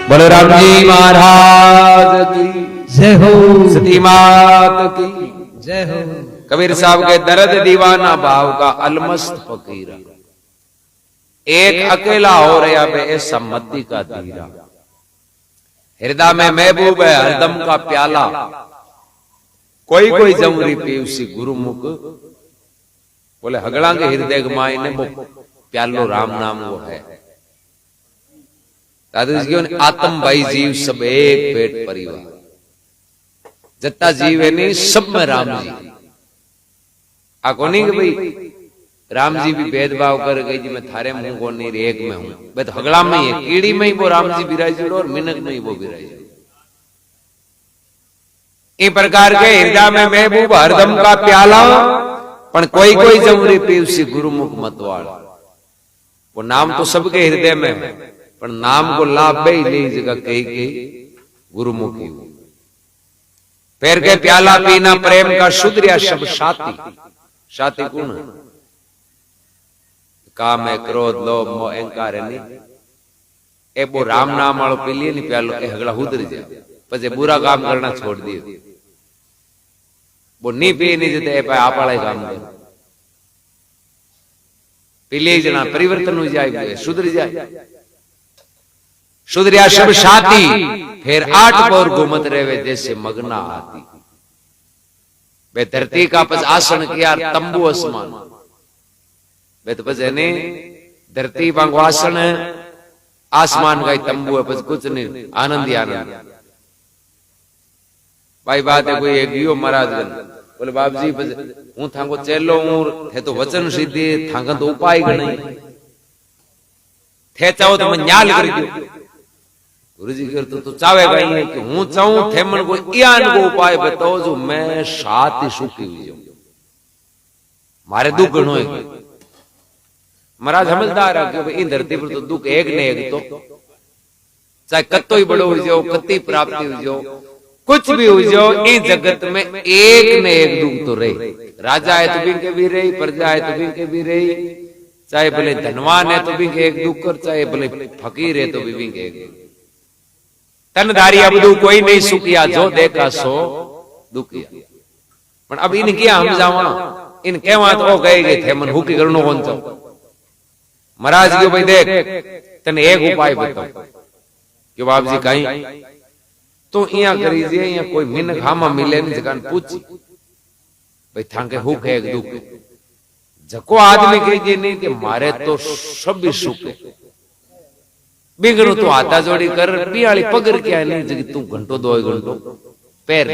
बोलो राम जी महाराज की जय हो। सती मात की जय हो। कबीर साहब के दर्द दीवाना भाव का अलमस्त फकीर, एक अकेला हो रहा बे ऐसा मत्ती का धीरा, हृदय में महबूब है हरदम का प्याला, कोई कोई जमरी पीवसी गुरुमुख, बोले हगड़ा के हृदय माई ने वो प्यालो राम नाम वो है। दादा जी आत्म भाई जीव सब एक पेट परिवार, जत्ता जीव है नहीं सब में राम जी। आ कोनी कि भाई राम जी भी भेदभाव कर गई जी मैं थारे में हूं को नहीं एक में हूं, बे तो हगड़ा में ही है, कीड़ी में ही वो राम जी विराजिलो और मिनक में ही वो विराजिलो। इस प्रकार के हृदय में महबूब हरदम का प्याला, पण कोई कोई जमरी पीवसी गुरुमुख मतवाल। वो नाम तो सबके हृदय में है, पर नाम को लाभ ही नहीं जगह कही गुरुमुखी। फिर के प्याला पीना प्रेम का शुद्रिया शब्द शाती, शाती कौन है? काम है, क्रोध, लोभ, मोह, अहंकार है नहीं। ए वो राम नाम वालों पी लिए नहीं प्यालो, ए हगड़ा उधर जाए, पचे बुरा काम करना छोड़ दिए। वो नहीं पी नहीं देते ए आप वाला काम कर पी लिए जना परिवर्तन हो जाए, सुधर जाए। सुधरिया शब्द शाती, फिर 8 पौर घूमत रहे जैसे मगना आती। वे धरती का पस आसन किया तंबू आसमान, वे तो पस है धरती वांगो आसन है, आसमान का ही तंबू है, पस कुछ नहीं, आनंद ही आनंद। भाई बात है कोई एक यो महाराज बोले बाप जी हूं थाको चेलो हूं, थे तो वचन सिद्धि थाका तो उपाय गणी, थे चाहो तो मैं न्याल कर दो। गुरु जी कहते तो चाहेगा ही कि हूं चाहूं थे मन को यान को उपाय बताओ जो मैं साथ ही सुखी हुई जाऊं, मारे दुख गणो है। महाराज समझदार है कि इन धरती पर तो दुख एक ने एक, तो चाहे कत्तो ही बड़ो हो जाओ, कत्ती प्राप्ति हो जाओ, कुछ भी हो जाओ, इस जगत में एक ने एक दुख तो रही। राजा है तो बिंके भी रही, प्रजा है तो बिंके भी रही, चाहे भले धनवान है तो बिंके एक दुख कर, चाहे भले फकीर है तो भी बिंके एक। तनधारी अब दू कोई नहीं सुखिया, जो देखा सो दुखिया। पर अब इन क्या हम जावा, इन कहवा तो गए थे मन हुकी करनो कौन चाहो। महाराज क्यों भाई देख तने एक उपाय बताओ कि बाप जी कहीं तो इया करीजिए, इया कोई मिन खामा मिले नहीं जगह पूछी भाई थाके हुक है एक दुख, जको आदमी कहीजे नहीं कि मारे तो सब भी सुख है, बिगड़ो तो हाथा जोड़ी कर पियाली पगर क्या नहीं जगी तू घंटो 2 घंटो पैर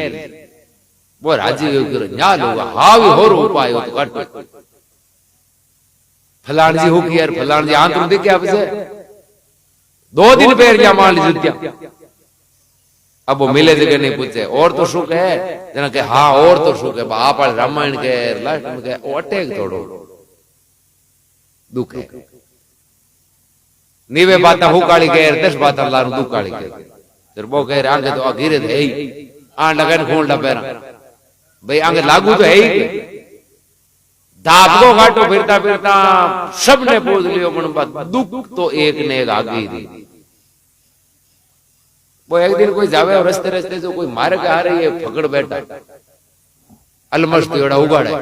वो राजी न्याल होगा हावी हो उपाय हो तो काट फलान जी हो कि यार फलान जी आंतरू देखे आप 2 दिन पैर जा मान ली जुत्या। अब वो मिले जगह नहीं पूछे और तो सुख है जना के हाँ और तो सुख है, आप रामायण के लास्ट में के वो अटैक थोड़ो दुख है। नीवे बात हो काली कह 10 बात अल्लाह नु दुख काली कह फिर वो कह रहे आगे तो अघीरे है ही आ लगन खोल पैरा भाई आगे लागू तो है ही। दाप को घाटो फिरता फिरता सबने पूछ लियो मन बात दुख तो एक ने एक आगे ही दी। वो एक दिन कोई जावे और रस्ते रस्ते जो कोई मार्ग आ रही है फकड़ बैठा अलमस्त एड़ा उगाड़े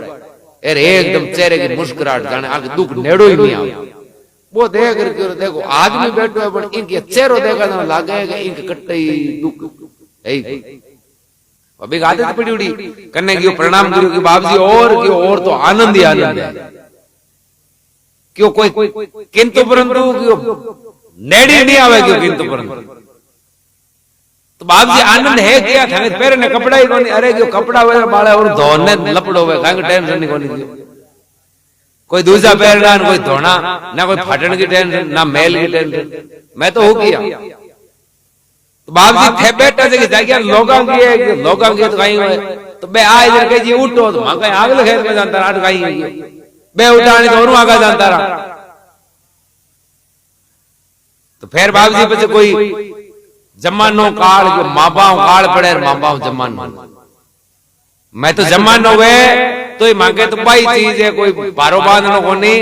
अरे एकदम चेहरे की मुस्कुराहट जाने आगे दुख नेड़ो ही नहीं आवे। वो देख करके देखो आदमी बैठो है पर इनके चेहरो देखा तो लागे कि इनके कट्टे दुख है। अभी आदत पड़ी उड़ी करने की प्रणाम करो कि बाप जी और तो आनंद ही आनंद है, क्यों कोई किंतु परंतु क्यों नेड़ी नहीं आवे क्यों किंतु परंतु। तो बाप जी आनंद है क्या थाने पैर ने कपड़ा ही कोनी, अरे क्यों कपड़ा वे बाले और धोने लपड़ो वे कांग टेंशन नहीं कोनी, कोई दूसरा पैर ना कोई धोना ना कोई फाटन की टेंशन ना मेल की टेंशन, मैं तो हो किया। तो बाप जी थे बैठा से जाके लोगा की तो कहीं हुए तो बे आए इधर के जी उठो तो मां कहीं आग लगे में जानता रहा कहीं बे उठाने तो और आगा जानता रहा। तो फिर बाप जी पे कोई जमानो काल जो माँ बाप काल पड़े माँ बाप जमानो मैं तो जमानो वे तो मांगे तो पाई चीज है कोई बारो बांधनो को नहीं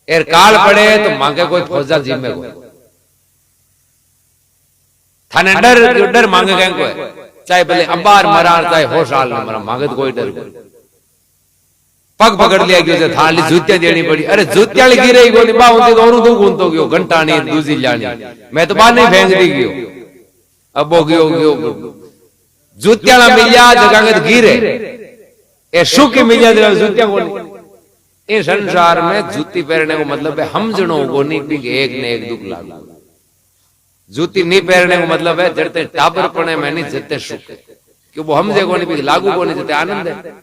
एर काल पड़े तो मांगे कोई फौजा जिम्मे को थाने डर मांगे कहीं को चाहे भले अंबार मरार चाहे होशाल न मरा मांगे तो कोई डर को पग पकड़ लिया गयो थाली जूतियां देनी पड़ी अरे जूतियां गिरे गो बा होती तो और दो गुण तो गयो घंटा नहीं दूसरी जानी मैं तो बाहर नहीं फेंक दी गयो अब वो गयो जूतियां मिलिया जगह तो गिरे ए सुख मिलिया जूतियां को ए संसार में जूती पहनने को मतलब है हमजणो को नहीं एक ने एक दुख लागू जूती नहीं पहनने को मतलब है जड़ते टाबर पने में नहीं जते सुख क्यों वो हमजे को नहीं लागू को नहीं जते आनंद है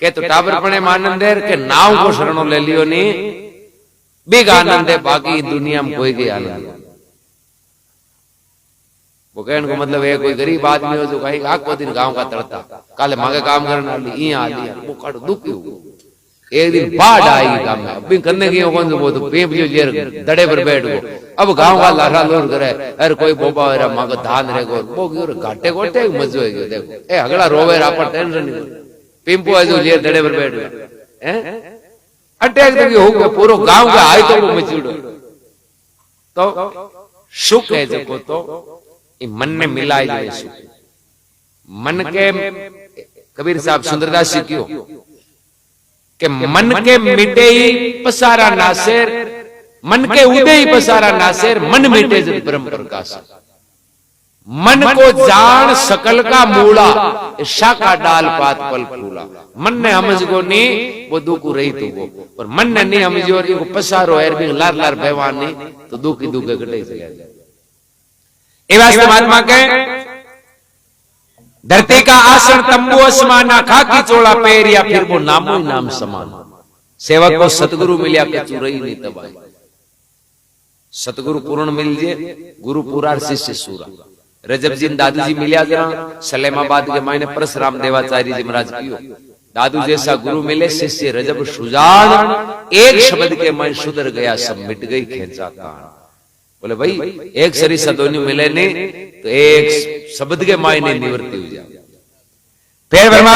के तो टाबर पने में आनंद है के नाव को शरणों ले लियो नहीं बिग आनंद है बाकी दुनिया में कोई के आनंद वो कहने को मतलब है कोई गरीब आदमी हो जो कहीं आखो दिन गांव का तड़ता काले मांगे काम करने वाली यहाँ आ लिया वो काटो दुखी हो एक दिन बाढ़ आई गांव में अभी करने की कौन से वो तो पेप जो जेर दड़े पर बैठ गो अब गांव का लारा लोर करे अरे कोई बोबा वेरा मांगो धान रे गो वो क्यों घाटे गोटे मजो है गयो देखो ए अगला रोवे रा पर टेंशन नहीं पिंपो है जो जेर दड़े पर बैठ गयो हैं अटैक तो हो गया पूरा गांव का आए तो वो मचुड़ो तो सुख है जको तो ये मन में मिलाई जाए सुख मन के कबीर साहब सुंदरदास जी क्यों कि मन के मिटे ही पसारा नासेर मन के उदय ही पसारा नासेर मन मिटे जब ब्रह्म प्रकाश मन को जान सकल का मूला शाखा डाल पात पल फूला मन ने समझ को नहीं वो दुख रही तो वो और मन ने नहीं समझो और को पसारो एर भी लार लार भगवान नहीं तो दुख ही दुख घटे चले जाए ये वास्ते महात्मा के धरती का आसन तंबू आसमाना खाकी चोला पैर या फिर वो नामो ही नाम समान सेवक को सतगुरु मिलिया के चुरई नहीं तबाई सतगुरु पूर्ण मिल जे गुरु पूरा शिष्य सूरा रजब जी दादू जी मिलिया जरा सलेमाबाद के मायने परशुराम देवाचार्य जी महाराज कियो दादू जैसा गुरु मिले शिष्य रजब सुजान एक शब्द के मायने सुधर गया सब मिट गई खेचा तान बोले भाई एक शरीर सदोनी मिले नहीं तो एक शब्द के मायने निवृत्ति हो जाए फिर ब्रह्मा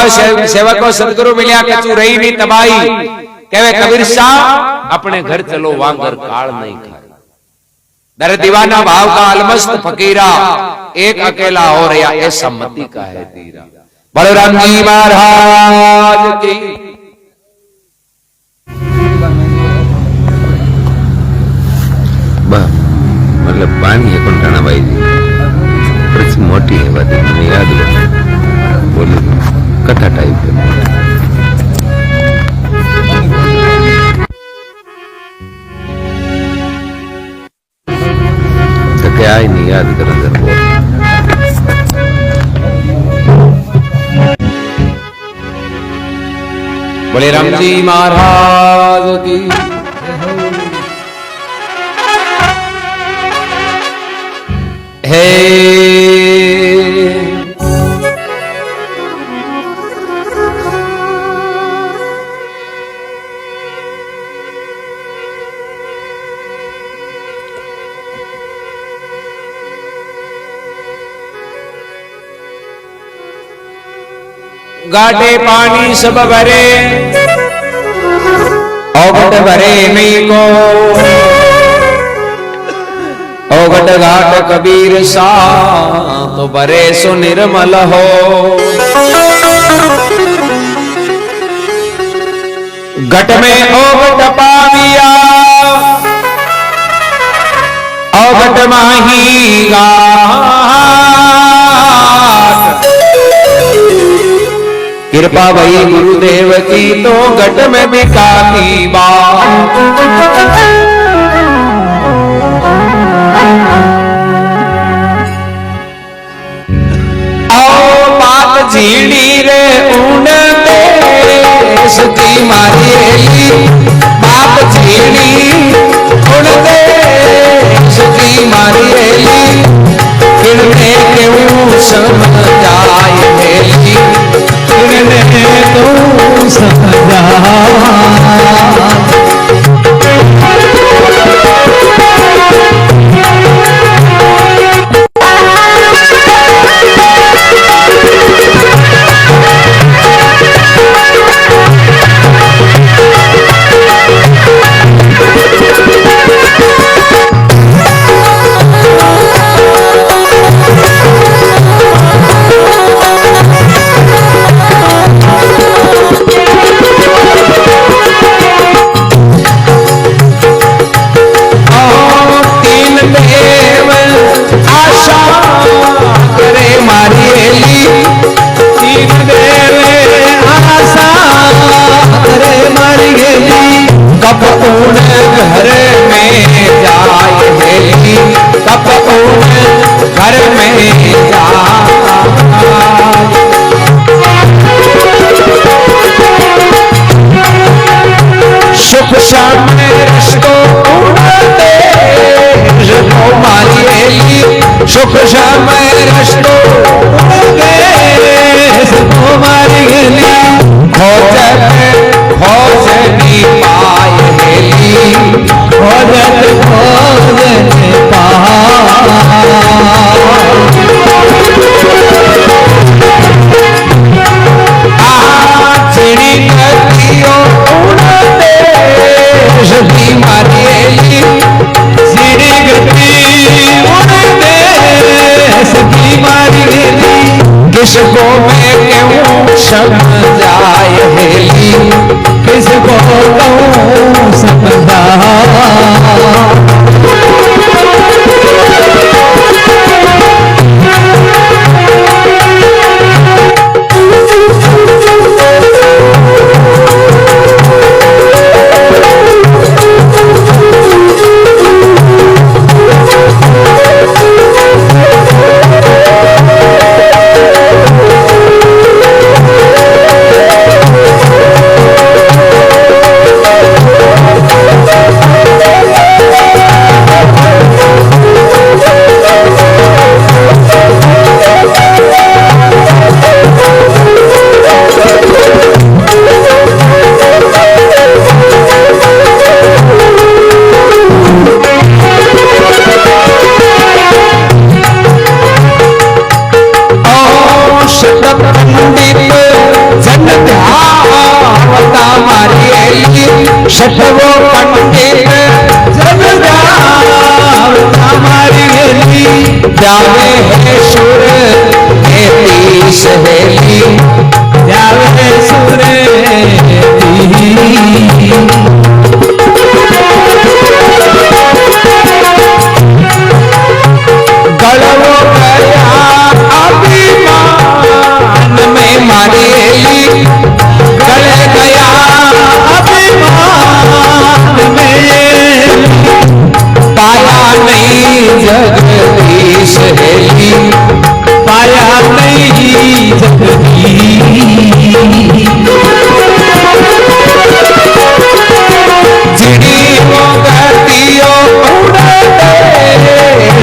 सेवक को सदगुरु मिलिया के तू रही नहीं तबाही कहे कबीर साहब अपने घर चलो वांगर काल नहीं खाए दर दीवाना भाव का अलमस्त फकीरा एक अकेला हो रहा ऐसा मती का है तीरा बलराम जी महाराज की मतलब पानी है कंटाना भाई जी प्रति मोटी है बात मैंने याद है बोले कथा टाइप है तो क्या ही नहीं याद कर अंदर बोल बोले राम जी महाराज की हे गाटे पानी सब भरे औघट भरे नहीं को औघट घाट कबीर सा तो भरे सो निर्मल हो घट में औघट पाविया औघट माही घाट कृपा भई गुरुदेव की तो घट में बिकाती बात झीड़ी रे ऊन देश की मारी बाप झीड़ी उन देश की मारी किरने क्यों समझाए मेली किरने क्यों समझाए घर में सुख शाम रस्तो उड़ते रखो मारिएली सुख शाम रस्तो उड़ते रखो मारिएली खोजनी पायेली खोजनी चिड़ी नदियों उड़ते सभी मारिएली चिड़ी गति उड़ते सभी मारिएली किसको मैं क्यों समझाए हेली किसको कहूँ समझा छठवो पंडित जब हमारी जावे है सुर कहती सहेली जावे है सुर गलवो गया अभिमान में मारेली गल गया पाया नहीं जगदीश हेली पाया नहीं जगदीश चिड़ी को गतियो उड़ते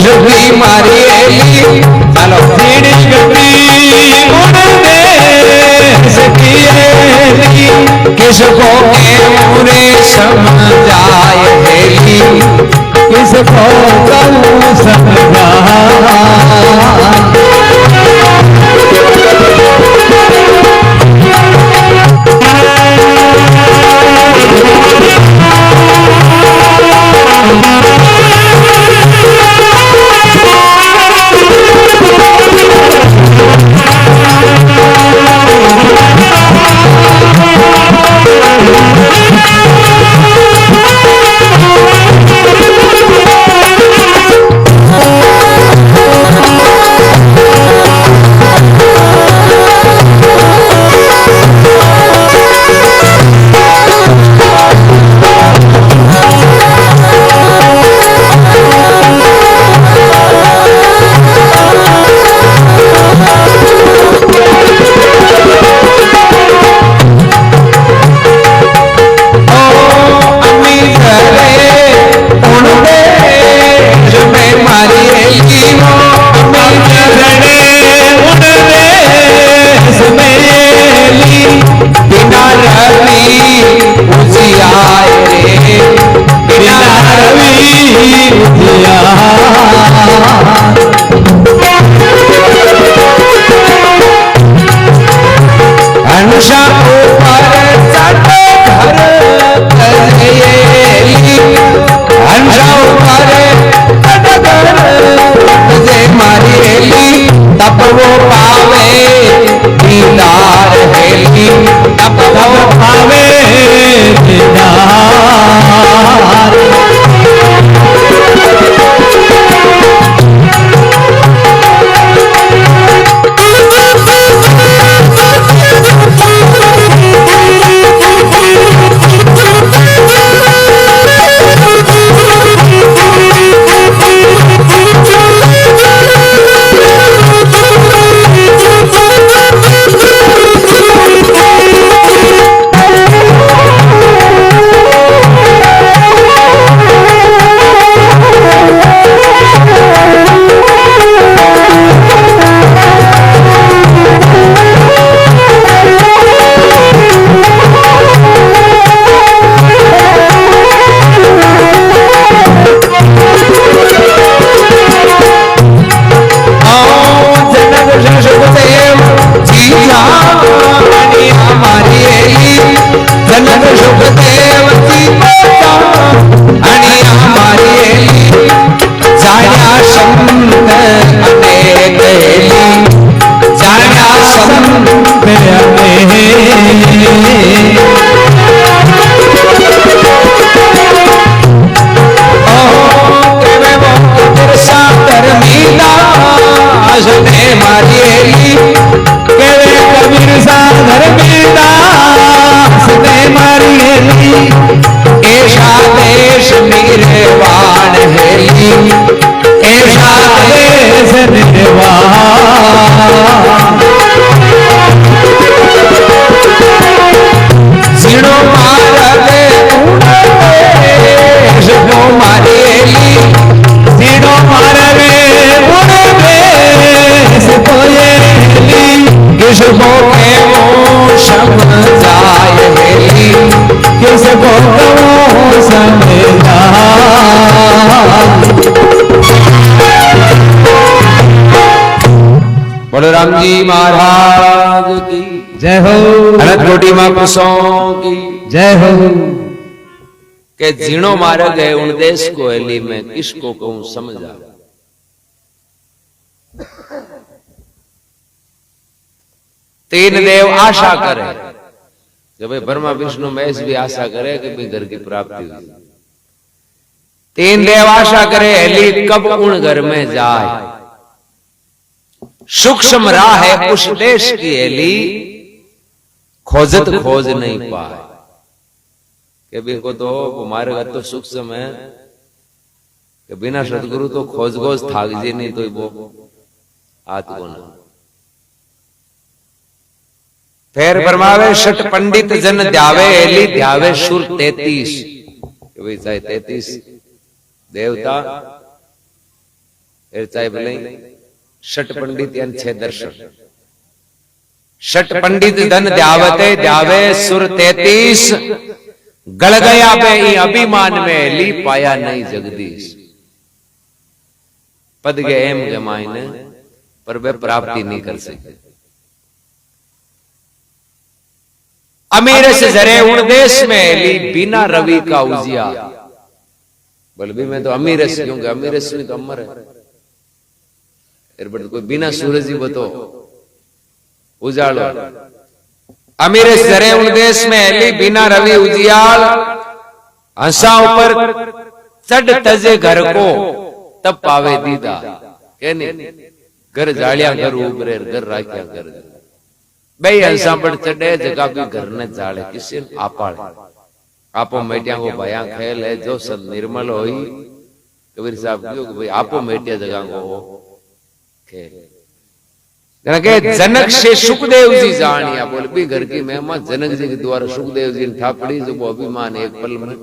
सभी मारिएली चलो चिड़ी गति उड़ते सभी हेली किसको पूरे समझाए हेली किसको कहूँ समझा सने मारिएली केवे कबीर सा धर्मीदास ने मारिएली ऐसा देश निर्वाण हेली ऐसा देश निर्वाण जीणो मारगे उड़ेश को मारिएली जीणो मारगे उड़ेश को येली किसको केवो समझाय हेली किसको केवो बोलो राम जी महाराज की जय हो। अनंत कोटि महापुरुषों की जय हो। के जीणो मारे गए उन देश को हेली में किसको कहूं समझा। तीन देव आशा करे कि भाई ब्रह्मा विष्णु महेश भी आशा करे कि भाई घर की प्राप्ति हुई। तीन देव आशा करे हेली कब उन घर में जाए। सूक्ष्म राह है उस देश की हेली खोजत खोज नहीं पाए कि भी को तो हमारे घर तो सूक्ष्म है कि बिना सदगुरु तो खोज खोज थाक जी नहीं तो वो आत को ना। फिर फरमावे शट पंडित जन ध्यावे हेली ध्यावे सुर 33 कि भाई चाहे 33 देवता फिर चाहे भले शट पंडित यानी 6 दर्शन। शट पंडित धन ध्यावते ध्यावे सुर 33 गड़ गया पे अभिमान में ली पाया नहीं जगदीश। पद गए एम के मायने पर वे प्राप्ति नहीं कर सके। अमीर से जरे उन देश में ली बिना रवि का उजिया। बल्कि मैं तो अमीर से क्योंकि अमीर से तो अमर है कोई बिना सूरज ही बतो उजालो। अमीर जरे उन देश में हेली बिना रवि उजियाल हंसा ऊपर चढ़ तजे घर को तब पावे दीदा के नहीं घर जालिया घर उबरे घर राख्या घर भाई हंसा पर चढ़े जगह भी घर ने जाले किसी आपाड़ आपो मेटिया को भया खेल है जो सब निर्मल होई कबीर साहब क्यों भाई आपो मेटिया जगह को के जनक से सुखदेव जी जानिया बोल भी घर की महिमा जनक जी के द्वारा सुखदेव जी ने ठापड़ी जो वो अभिमान एक पल में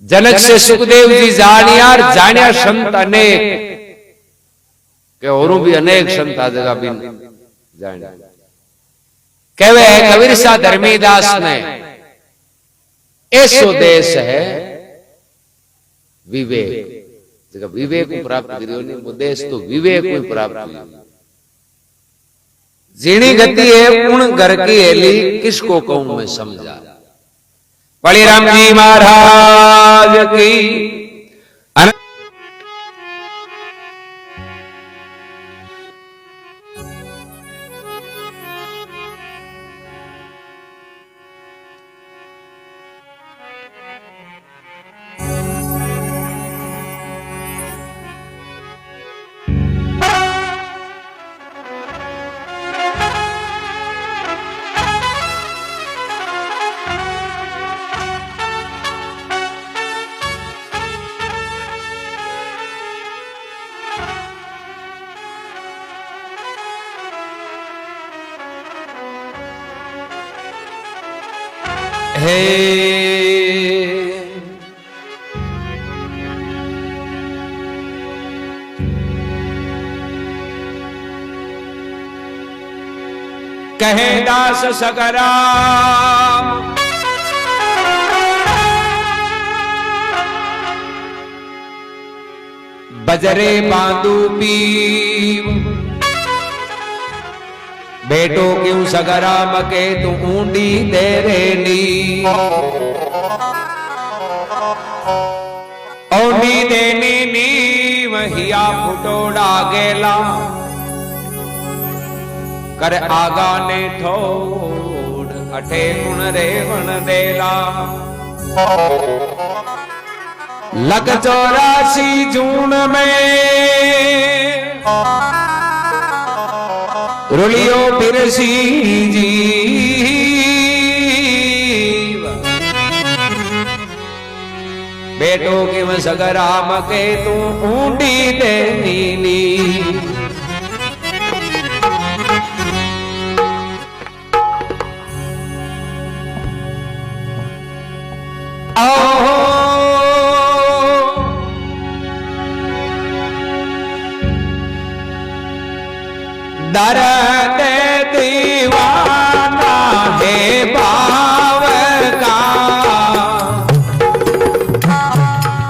जनक से सुखदेव जी जानिया जानिया संत अनेक के औरों भी अनेक संत आ जगह भी जानिया कहवे कबीर सा धर्मीदास ने ऐसो देश है विवेक जगह विवेक को प्राप्त करियो नहीं उद्देश तो विवेक को प्राप्त करियो। जीणी गति है उन घर की हेली किसको कहूं मैं समझा। बड़ी राम जी महाराज की है कहे दास सगराम बजरे बांधू पीव बेटो क्यों सगराम के तू ऊंडी तेरे नी औंडी देनी नी वहिया फुटोड़ा गेला कर आगा ने ठोड़ अठे गुण रेवण देला लग 84 जून में रुलियो पिरसी जी बेटो के मैं सगराम के तू ऊंडी दे नीली दर्द दीवाना है भाव का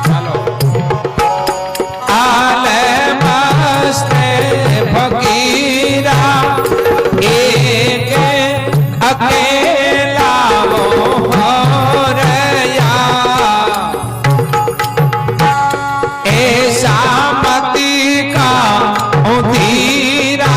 चलो आल मस्त फकीरा एक अकेला वो हो रया ऐसा मती का धीरा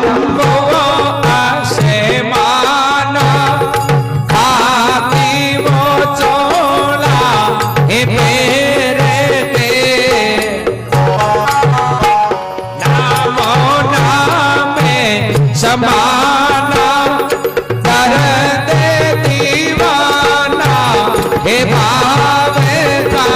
शंभो आसेमान खाकी वो चोला हे मेरे दे नामो नामे समाना कर दे दीवाना हे भावेगा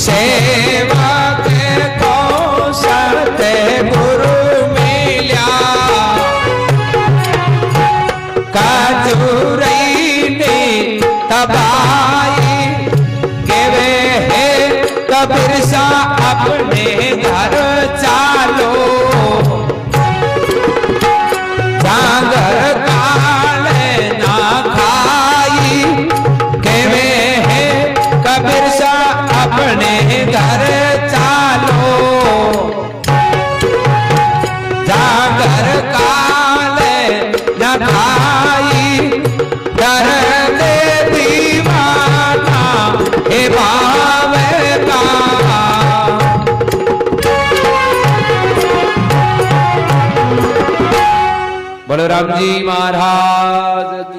सेवक को सत्य गुरु मिल्या कजूरई ने तबाई केवे है कबीर सा अपने घर चालो जागर काले ना खाई केवे है कबीर सा अपने घर चालो जागर काले न खाई कर दे दीवाना हे भावेगा बलराम जी महाराज।